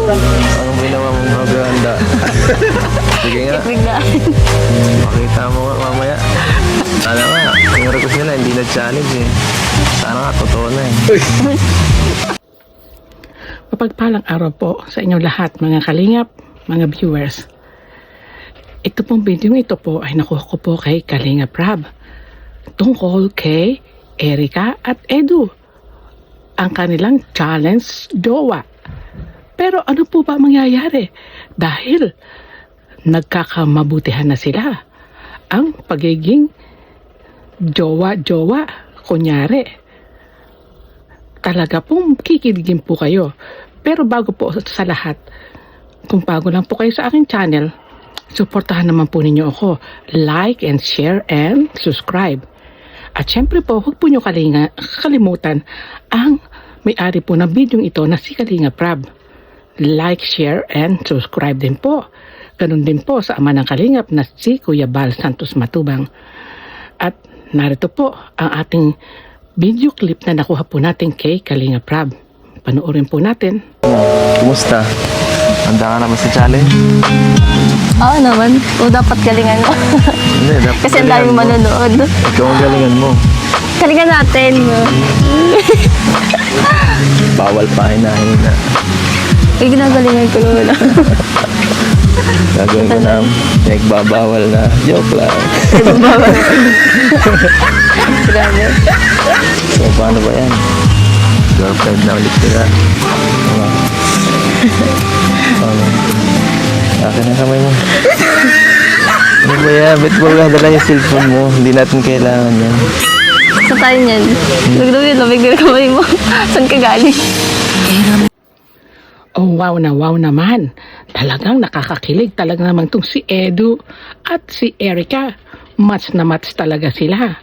Anong ginawa mong maganda? Sige nga. Biglaan. Makita mo nga mamaya. Sana nga, yung request nila hindi na-challenge eh. Sana nga, totoo na eh. Mapagpalang araw po sa inyong lahat mga kalingap, mga viewers. Ito pong video ito po ay nakuha ko po kay Kalingap Rab tungkol kay Erica at Edu, ang kanilang challenge jowa. Pero ano po ba mangyayari dahil nagkakamabutihan na sila? Ang pagiging jowa-jowa, kunyari, talaga pong kikiligin po kayo. Pero bago po sa lahat, kung bago lang po kayo sa aking channel, suportahan naman po ninyo ako. Like and share and subscribe. At syempre po, huwag po nyo kalimutan ang may-ari po ng video ito na si Kalingap Rab. Like, share and subscribe din po. Ganun din po sa ama ng Kalingap na si Kuya Bal Santos Matubang. At narito po ang ating video clip na nakuha po natin kay Kalingap Rab. Panoorin po natin. Kumusta? Handa ka na ba sa challenge? Oo naman. O dapat galingan mo. Hindi, dapat Kasi ang daming manonood. Ikaw ang galingan mo. Galingan natin. Bawal pa hinahin na. Ginagalingan ko naman. Gagawin ko na nagbabawal na. Joke lang. Nagbabawal. Grabe. So, paano ba yan? Girlfriend na ulit sila. Paano? Akin na kamay mo. Ano ba yan? Ba't ba dala yung cellphone mo? Hindi natin kailangan yan. Sa tayo niyan. Lamig na kamay mo. Saan ka galing? Oh, wow naman. Talagang nakakakilig talaga naman tong si Edu at si Erica. Match na match talaga sila.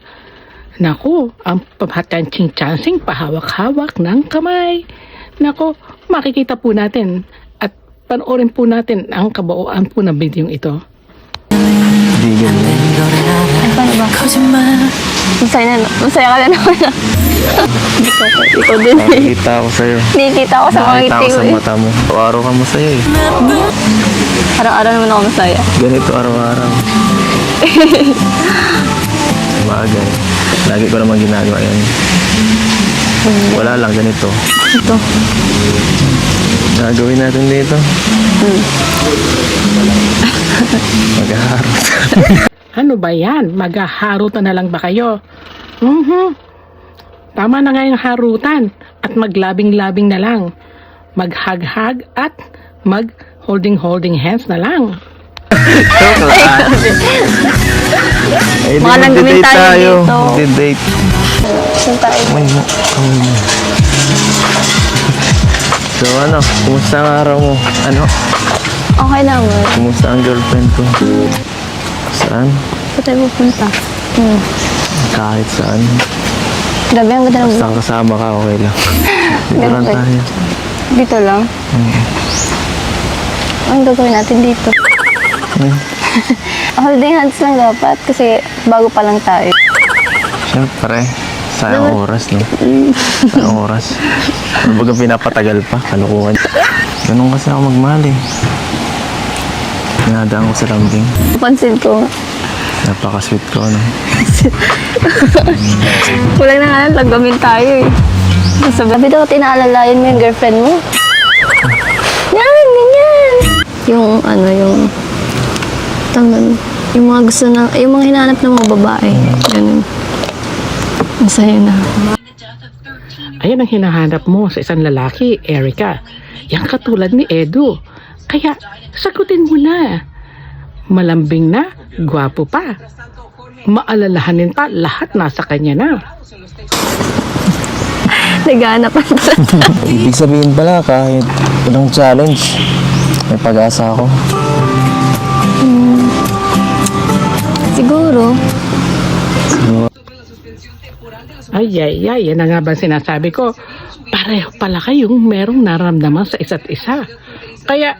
Naku, ang pamhatansing-chansing pahawak-hawak ng kamay. Naku, makikita po natin at panoorin po natin ang kabuuan po ng video ito. Hindi ganyan. Ay, paano ba? Masaya ka na naman. Ikaw din. Nakikita ako sa'yo. Nakikita ko sa mga Nakikita ngiti ako mo sa eh. mata mo. Araw-araw ka masaya eh. Araw-araw naman ako masaya. Ganito araw-araw. Bagay. Lagi ko naman ginagawa yan. Wala lang ganito. Ito. Gagawin natin dito. Maghaharot. Ano ba yan? Maghaharutan na lang ba kayo? Tama na nga yung harutan at maglabing-labing na lang. Maghag-hag at mag-holding hands na lang. Joke lang. Ay, di Mga nagawin magde-date tayo dito. Magde-date. Saan tayo? May mo. So ano, kumusta ang araw mo? Ano? Okay naman. Kumusta ang girlfriend ko? Saan? Saan tayo pupunta? Kahit saan. Grabe, ang ganda ng Basta kasama ka, okay lang. Dito lang Ganun. tayo. Dito lang. Anong gagawin natin dito? Holding hands lang dapat kasi bago pa lang tayo. Siyempre, sayang oras, no? Sayang oras. Ano baga pinapatagal pa? Kalukuhan. Ganun kasi ako magmahal eh. Pinadaan ko sa lambing. Napansin ko. Napaka-sweet ko, no? Kulang na nga lang, lagamin tayo eh. Sabi daw, tinaalalayan mo yung girlfriend mo. Yan, ganyan. Yung ano, yung yung mga gusto na, yung mga hinahanap ng mga babae. Ganun. Masaya na. Ayan ang hinahanap mo sa isang lalaki, Erica. Yang katulad ni Edu. Kaya, sagutin mo na. Malambing na, gwapo pa. Maalalahanin pa, lahat nasa kanya na. Naghahanap ang Ibig sabihin pala, kahit walang challenge, may pag-asa ako. Siguro. Ay, yan na nga ba sinasabi ko. Pareho pala kayong merong naramdaman sa isa't isa. Kaya,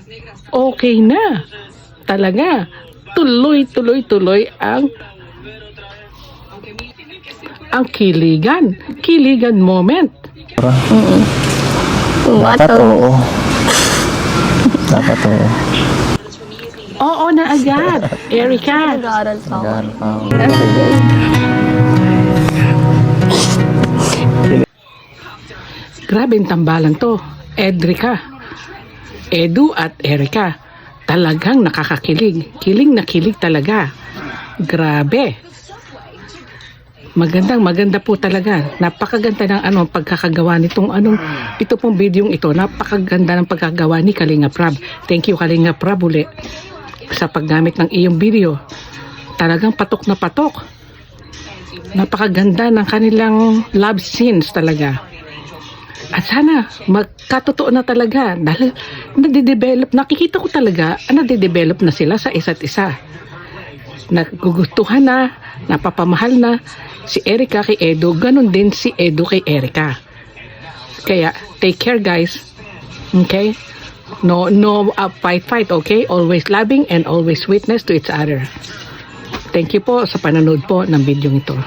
okay na. Talaga, tuloy ang kiligan moment. Dapat oo. Dapat to. Oo na agad. Erica. Nag-aaral pa ako. Nag-aaral pa ako. Grabe yung tambalan to. Edrica. Edu at Erica. Talagang nakakakilig. Kilig na kilig talaga. Grabe. Maganda po talaga. Napakaganda ng pagkakagawa nitong ito pong video ito. Napakaganda ng pagkakagawa ni Kalinga Prab. Thank you Kalinga Prab uli sa paggamit ng iyong video. Talagang patok na patok. Napakaganda ng kanilang love scenes talaga. At sana magkatotoo na talaga dahil nade-develop, nakikita ko talaga nade-develop na sila sa isa't isa. Nagugustuhan na, napapamahal na si Erica kay Edu, ganun din si Edu kay Erica. Kaya take care guys. Okay? No fight, okay? Always loving and always witness to each other. Thank you po sa panonood po ng video ito.